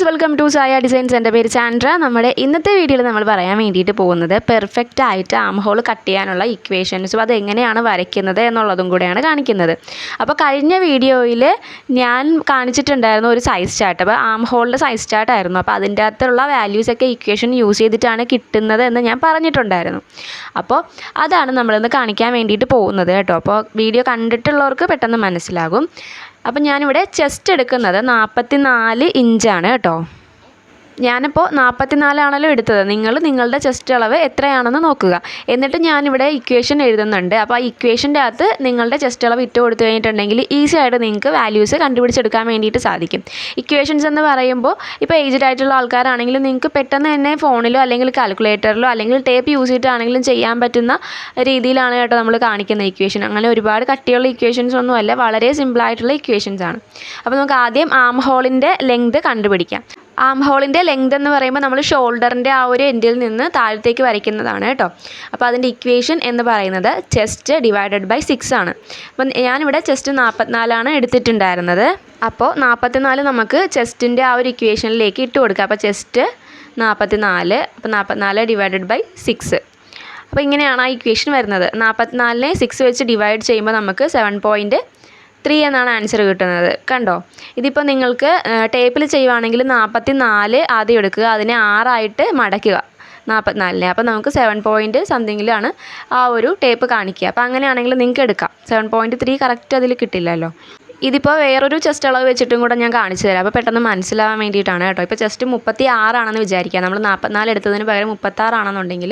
Guys, welcome to Saya designs. എൻ്റെ പേര് ചാൻഡ്ര. നമ്മുടെ ഇന്നത്തെ വീഡിയോയിൽ നമ്മൾ പറയാൻ വേണ്ടിയിട്ട് പോകുന്നത് പെർഫെക്റ്റ് ആയിട്ട് ആം ഹോൾ കട്ട് ചെയ്യാനുള്ള ഇക്വേഷൻസും അതെങ്ങനെയാണ് വരയ്ക്കുന്നത് എന്നുള്ളതും കൂടെയാണ് കാണിക്കുന്നത്. അപ്പോൾ കഴിഞ്ഞ വീഡിയോയിൽ ഞാൻ കാണിച്ചിട്ടുണ്ടായിരുന്നു ഒരു സൈസ് ചാർട്ട്. അപ്പോൾ ആം ഹോളിൻ്റെ സൈസ് ചാർട്ടായിരുന്നു. അപ്പോൾ അതിൻ്റെ അകത്തുള്ള വാല്യൂസൊക്കെ ഇക്വേഷൻ യൂസ് ചെയ്തിട്ടാണ് കിട്ടുന്നത് എന്ന് ഞാൻ പറഞ്ഞിട്ടുണ്ടായിരുന്നു. അപ്പോൾ അതാണ് നമ്മളിന്ന് കാണിക്കാൻ വേണ്ടിയിട്ട് പോകുന്നത് കേട്ടോ. അപ്പോൾ വീഡിയോ കണ്ടിട്ടുള്ളവർക്ക് പെട്ടെന്ന് മനസ്സിലാകും. അപ്പം ഞാനിവിടെ ചെസ്റ്റ് എടുക്കുന്നത് 44 ഇഞ്ചാണ് കേട്ടോ. ഞാനിപ്പോൾ 44 എടുത്തത്. നിങ്ങളുടെ ചെസ്റ്റ് അളവ് എത്രയാണെന്ന് നോക്കുക. എന്നിട്ട് ഞാനിവിടെ ഇക്വേഷൻ എഴുതുന്നുണ്ട്. അപ്പോൾ ആ ഇക്വേഷൻ്റെ അകത്ത് നിങ്ങളുടെ ചെസ്റ്റ് അളവ് ഇട്ട് കൊടുത്തു കഴിഞ്ഞിട്ടുണ്ടെങ്കിൽ ഈസി ആയിട്ട് നിങ്ങൾക്ക് വാല്യൂസ് കണ്ടുപിടിച്ചെടുക്കാൻ വേണ്ടിയിട്ട് സാധിക്കും. ഇക്വേഷൻസ് എന്ന് പറയുമ്പോൾ ഇപ്പോൾ ഏജ്ഡ് ആയിട്ടുള്ള ആൾക്കാരാണെങ്കിലും നിങ്ങൾക്ക് പെട്ടെന്ന് തന്നെ ഫോണിലോ അല്ലെങ്കിൽ കാൽക്കുലേറ്ററിലോ അല്ലെങ്കിൽ ടേപ്പ് യൂസ് ചെയ്തിട്ടാണെങ്കിലും ചെയ്യാൻ പറ്റുന്ന രീതിയിലാണ് കേട്ടോ നമ്മൾ കാണിക്കുന്ന ഇക്വേഷൻ. അങ്ങനെ ഒരുപാട് കട്ടിയുള്ള ഇക്വേഷൻസ് ഒന്നുമല്ല, വളരെ സിമ്പിളായിട്ടുള്ള ഇക്വേഷൻസ് ആണ്. അപ്പോൾ നമുക്ക് ആദ്യം ആം ഹോളിൻ്റെ ലെങ്ത് കണ്ടുപിടിക്കാം. ആം ഹോളിൻ്റെ ലെങ്ത് എന്ന് പറയുമ്പോൾ നമ്മൾ ഷോൾഡറിൻ്റെ ആ ഒരു എൻഡിൽ നിന്ന് താഴത്തേക്ക് വരയ്ക്കുന്നതാണ് കേട്ടോ. അപ്പോൾ അതിൻ്റെ ഇക്വേഷൻ എന്ന് പറയുന്നത് ചെസ്റ്റ് ഡിവൈഡഡ് ബൈ 6 ആണ്. അപ്പം ഞാനിവിടെ ചെസ്റ്റ് 44 എടുത്തിട്ടുണ്ടായിരുന്നത്. അപ്പോൾ 44 നമുക്ക് ചെസ്റ്റിൻ്റെ ആ ഒരു ഇക്വേഷനിലേക്ക് ഇട്ട് കൊടുക്കാം. അപ്പോൾ ചെസ്റ്റ് 44, അപ്പോൾ 44 ഡിവൈഡഡ് ബൈ 6. അപ്പോൾ ഇങ്ങനെയാണ് ആ ഇക്വേഷൻ വരുന്നത്. 44നെ 6 വെച്ച് ഡിവൈഡ് ചെയ്യുമ്പോൾ നമുക്ക് 7.3 എന്നാണ് ആൻസർ കിട്ടുന്നത്. കണ്ടോ, ഇതിപ്പോൾ നിങ്ങൾക്ക് ടേപ്പിൽ ചെയ്യുവാണെങ്കിൽ 44 ആദ്യം എടുക്കുക, അതിനെ 6 മടക്കുക 44നെ. അപ്പോൾ നമുക്ക് 7 സംതിങ്ങിലാണ് ആ ഒരു ടേപ്പ് കാണിക്കുക. അപ്പോൾ അങ്ങനെയാണെങ്കിൽ നിങ്ങൾക്ക് എടുക്കാം. 7.3 കറക്റ്റ് അതിൽ കിട്ടില്ലല്ലോ. ഇതിപ്പോൾ വേറൊരു ചെസ്റ്റ് അളവ് വെച്ചിട്ടും കൂടെ ഞാൻ കാണിച്ചു തരാം. അപ്പോൾ പെട്ടെന്ന് മനസ്സിലാവാൻ വേണ്ടിയിട്ടാണ് കേട്ടോ. ഇപ്പോൾ ചെസ്റ്റ് 36 ആണെന്ന് വിചാരിക്കുക. നമ്മൾ 44 എടുത്തതിന് പകരം 36 ആണെന്നുണ്ടെങ്കിൽ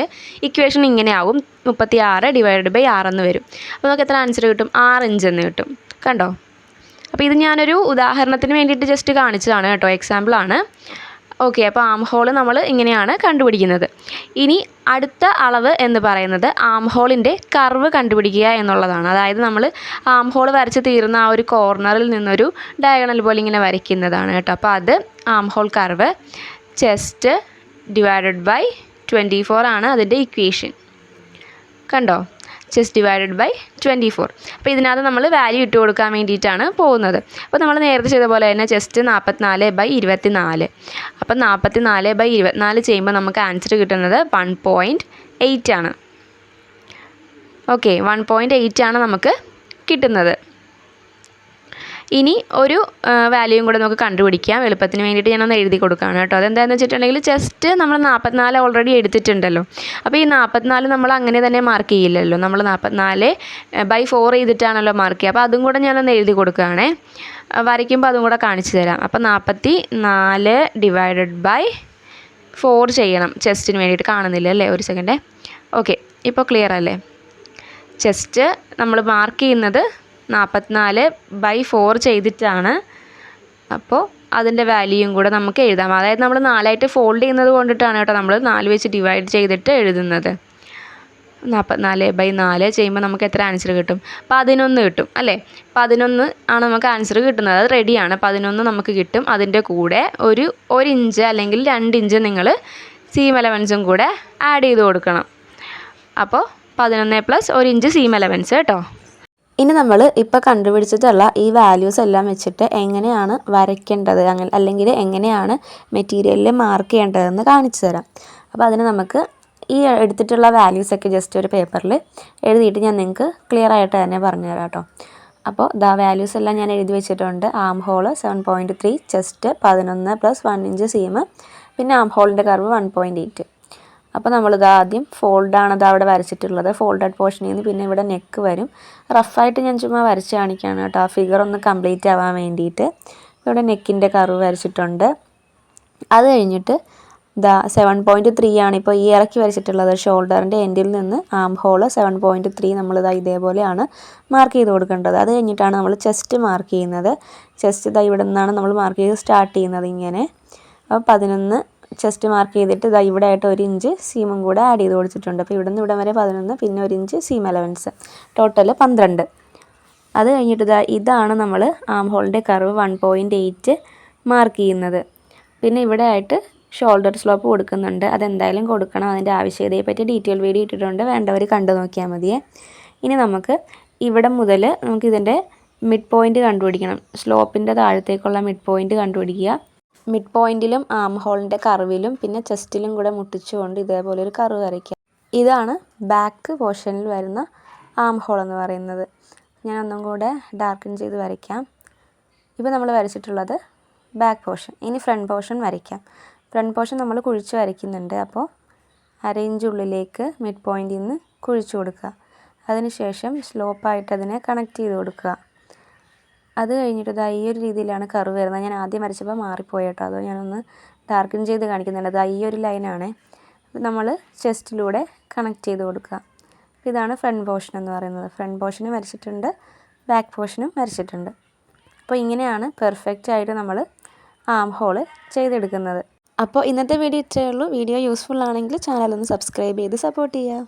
ഇക്വേഷൻ ഇങ്ങനെ ആവും. 36 ഡിവൈഡഡ് ബൈ 6 എന്ന് വരും. അപ്പോൾ നമുക്ക് എത്ര ആൻസർ കിട്ടും? 6 ഇഞ്ച് എന്ന് കിട്ടും. കണ്ടോ, അപ്പോൾ ഇത് ഞാനൊരു ഉദാഹരണത്തിന് വേണ്ടിയിട്ട് ജസ്റ്റ് കാണിച്ചതാണ് കേട്ടോ, എക്സാമ്പിളാണ്. ഓക്കെ, അപ്പോൾ ആം ഹോൾ നമ്മൾ ഇങ്ങനെയാണ് കണ്ടുപിടിക്കുന്നത്. ഇനി അടുത്ത അളവ് എന്ന് പറയുന്നത് ആം ഹോളിൻ്റെ കർവ് കണ്ടുപിടിക്കുക എന്നുള്ളതാണ്. അതായത് നമ്മൾ ആം ഹോൾ വരച്ച് തീരുന്ന ആ ഒരു കോർണറിൽ നിന്നൊരു ഡയഗണൽ പോലെ ഇങ്ങനെ വരയ്ക്കുന്നതാണ് കേട്ടോ. അപ്പോൾ അത് arm hole curve. Chest divided by 24 ആണ് അതിൻ്റെ ഇക്വേഷൻ. കണ്ടോ, ചെസ്റ്റ് ഡിവൈഡഡ് ബൈ 24. അപ്പോൾ ഇതിനകത്ത് നമ്മൾ വാല്യൂ ഇട്ട് കൊടുക്കാൻ വേണ്ടിയിട്ടാണ് പോകുന്നത്. അപ്പോൾ നമ്മൾ നേരത്തെ ചെയ്ത പോലെ തന്നെ ചെസ്റ്റ് 44/24. അപ്പം 44/24 ചെയ്യുമ്പോൾ നമുക്ക് ആൻസർ കിട്ടുന്നത് 1.8 ആണ്. ഓക്കെ, 1.8 ആണ് നമുക്ക് കിട്ടുന്നത്. ഇനി ഒരു വാല്യൂയും കൂടെ നമുക്ക് കണ്ടുപിടിക്കാം. എളുപ്പത്തിന് വേണ്ടിയിട്ട് ഞാനൊന്ന് എഴുതി കൊടുക്കുകയാണ് കേട്ടോ. അതെന്താണെന്ന് വെച്ചിട്ടുണ്ടെങ്കിൽ ചെസ്റ്റ് നമ്മൾ 44 ഓൾറെഡി എടുത്തിട്ടുണ്ടല്ലോ. അപ്പോൾ ഈ 44 നമ്മൾ അങ്ങനെ തന്നെ മാർക്ക് ചെയ്യില്ലല്ലോ. നമ്മൾ 44/4 ചെയ്തിട്ടാണല്ലോ മാർക്ക് ചെയ്യുക. അപ്പോൾ അതും കൂടെ ഞാനൊന്ന് എഴുതി കൊടുക്കുകയാണേ. വരയ്ക്കുമ്പോൾ അതും കൂടെ കാണിച്ചു തരാം. അപ്പോൾ 44 ഡിവൈഡഡ് ബൈ 4 ചെയ്യണം. ചെസ്റ്റിന് വേണ്ടിയിട്ട് കാണുന്നില്ല അല്ലേ? ഒരു സെക്കൻഡേ. ഓക്കെ, ഇപ്പോൾ ക്ലിയർ അല്ലേ? ചെസ്റ്റ് നമ്മൾ മാർക്ക് ചെയ്യുന്നത് 44/4 ചെയ്തിട്ടാണ്. അപ്പോൾ അതിൻ്റെ വാല്യൂയും കൂടെ നമുക്ക് എഴുതാം. അതായത് നമ്മൾ 4 ഫോൾഡ് ചെയ്യുന്നത് കൊണ്ടിട്ടാണ് കേട്ടോ നമ്മൾ 4 വെച്ച് ഡിവൈഡ് ചെയ്തിട്ട് എഴുതുന്നത്. 44/4 ചെയ്യുമ്പോൾ നമുക്ക് എത്ര ആൻസർ കിട്ടും? 11 കിട്ടും അല്ലേ? 11 ആണ് നമുക്ക് ആൻസർ കിട്ടുന്നത്. അത് റെഡിയാണ്. 11 നമുക്ക് കിട്ടും. അതിൻ്റെ കൂടെ ഒരു ഇഞ്ച് അല്ലെങ്കിൽ 2 ഇഞ്ച് നിങ്ങൾ സീം എലവൻസും കൂടെ ആഡ് ചെയ്ത് കൊടുക്കണം. അപ്പോൾ 11 + 1 ഇഞ്ച് സീം എലവൻസ് കേട്ടോ. ഇനി നമ്മൾ ഇപ്പോൾ കണ്ടുപിടിച്ചിട്ടുള്ള ഈ വാല്യൂസ് എല്ലാം വെച്ചിട്ട് എങ്ങനെയാണ് വരയ്ക്കേണ്ടത്, അല്ലെങ്കിൽ എങ്ങനെയാണ് മെറ്റീരിയലിൽ മാർക്ക് ചെയ്യേണ്ടതെന്ന് കാണിച്ചു തരാം. അപ്പോൾ അതിന് നമുക്ക് ഈ എടുത്തിട്ടുള്ള വാല്യൂസൊക്കെ ജസ്റ്റ് ഒരു പേപ്പറിൽ എഴുതിയിട്ട് ഞാൻ നിങ്ങൾക്ക് ക്ലിയർ ആയിട്ട് തന്നെ പറഞ്ഞു തരാം കേട്ടോ. അപ്പോൾ വാല്യൂസ് എല്ലാം ഞാൻ എഴുതി വെച്ചിട്ടുണ്ട്. Arm hole 7.3, chest 11 + 1 inch seam, പിന്നെ ആം ഹോളിൻ്റെ കർവ് 1.8. അപ്പോൾ നമ്മളിത് ആദ്യം ഫോൾഡാണ് അവിടെ വരച്ചിട്ടുള്ളത്. ഫോൾഡഡ് പോർഷനിൽ നിന്ന് പിന്നെ ഇവിടെ നെക്ക് വരും. റഫായിട്ട് ഞാൻ ചുമ്മാ വരച്ച് കാണിക്കുകയാണ് കേട്ടോ, ആ ഫിഗർ ഒന്ന് കംപ്ലീറ്റ് ആവാൻ വേണ്ടിയിട്ട്. ഇവിടെ നെക്കിൻ്റെ കർവ് വരച്ചിട്ടുണ്ട്. അത് കഴിഞ്ഞിട്ട് 7.3 ആണ് ഇപ്പോൾ ഈ ഇറക്കി വരച്ചിട്ടുള്ളത്. ഷോൾഡറിൻ്റെ എൻഡിൽ നിന്ന് ആം ഹോൾ 7.3 നമ്മളിതാ ഇതേപോലെയാണ് മാർക്ക് ചെയ്ത് കൊടുക്കേണ്ടത്. അത് കഴിഞ്ഞിട്ടാണ് നമ്മൾ ചെസ്റ്റ് മാർക്ക് ചെയ്യുന്നത്. ചെസ്റ്റ് ഇവിടെ നിന്നാണ് നമ്മൾ മാർക്ക് ചെയ്ത് സ്റ്റാർട്ട് ചെയ്യുന്നത് ഇങ്ങനെ. അപ്പോൾ 11 ചെസ്റ്റ് മാർക്ക് ചെയ്തിട്ട് ഇവിടെ ആയിട്ട് 1 ഇഞ്ച് സീമും കൂടെ ആഡ് ചെയ്ത് കൊടുത്തിട്ടുണ്ട്. അപ്പോൾ ഇവിടെ നിന്ന് ഇവിടെ വരെ 11, പിന്നെ 1 ഇഞ്ച് സീം എലവൻസ്, ടോട്ടൽ 12. അത് കഴിഞ്ഞിട്ട് ഇതാണ് നമ്മൾ ആം ഹോളിൻ്റെ കർവ് 1.8 മാർക്ക് ചെയ്യുന്നത്. പിന്നെ ഇവിടെ ആയിട്ട് ഷോൾഡർ സ്ലോപ്പ് കൊടുക്കുന്നുണ്ട്. അതെന്തായാലും കൊടുക്കണം. അതിൻ്റെ ആവശ്യകതയെപ്പറ്റി ഡീറ്റെയിൽ വീഡിയോ ഇട്ടിട്ടുണ്ട്, വേണ്ടവർ കണ്ടു നോക്കിയാൽ മതിയേ. ഇനി നമുക്ക് ഇവിടെ മുതൽ നമുക്കിതിൻ്റെ മിഡ് പോയിൻ്റ് കണ്ടുപിടിക്കണം. സ്ലോപ്പിൻ്റെ താഴത്തേക്കുള്ള മിഡ് പോയിൻ്റ് കണ്ടുപിടിക്കുക. മിഡ് പോയിൻറ്റിലും ആം ഹോളിൻ്റെ കർവിലും പിന്നെ ചെസ്റ്റിലും കൂടെ മുട്ടിച്ചുകൊണ്ട് ഇതേപോലെ ഒരു കർവ് വരയ്ക്കുക. ഇതാണ് ബാക്ക് പോർഷനിൽ വരുന്ന ആം ഹോൾ എന്ന് പറയുന്നത്. ഞാൻ ഒന്നും കൂടെ ഡാർക്കൻ ചെയ്ത് വരയ്ക്കാം. ഇപ്പോൾ നമ്മൾ വരച്ചിട്ടുള്ളത് ബാക്ക് പോർഷൻ. ഇനി ഫ്രണ്ട് പോർഷൻ വരയ്ക്കാം. ഫ്രണ്ട് പോർഷൻ നമ്മൾ കുഴിച്ച് വരയ്ക്കുന്നുണ്ട്. അപ്പോൾ അരയിഞ്ച് ഉള്ളിലേക്ക് മിഡ് പോയിൻറ്റിൽ നിന്ന് കുഴിച്ച് കൊടുക്കുക. അതിനുശേഷം സ്ലോപ്പായിട്ട് അതിനെ കണക്ട് ചെയ്ത് കൊടുക്കുക. അത് കഴിഞ്ഞിട്ട് ഇതാ ഈ ഒരു രീതിയിലാണ് കർവ് വരുന്നത്. ഞാൻ ആദ്യം വരച്ചപ്പോൾ മാറിപ്പോയി കേട്ടോ, അതോ ഞാനൊന്ന് ഡാർക്കൻ ചെയ്ത് കാണിക്കുന്നുണ്ട്. അത് ഈ ഒരു ലൈനാണ്. നമ്മൾ ചെസ്റ്റിലൂടെ കണക്ട് ചെയ്ത് കൊടുക്കുക. ഇതാണ് ഫ്രണ്ട് പോർഷൻ എന്ന് പറയുന്നത്. ഫ്രണ്ട് പോർഷനും വരച്ചിട്ടുണ്ട്, ബാക്ക് പോർഷനും വരച്ചിട്ടുണ്ട്. അപ്പോൾ ഇങ്ങനെയാണ് പെർഫെക്റ്റ് ആയിട്ട് നമ്മൾ ആം ഹോള് ചെയ്തെടുക്കുന്നത്. അപ്പോൾ ഇന്നത്തെ വീഡിയോ ഇത്രയേ ഉള്ളൂ. വീഡിയോ യൂസ്ഫുൾ ആണെങ്കിൽ ചാനലൊന്ന് സബ്സ്ക്രൈബ് ചെയ്ത് സപ്പോർട്ട് ചെയ്യുക.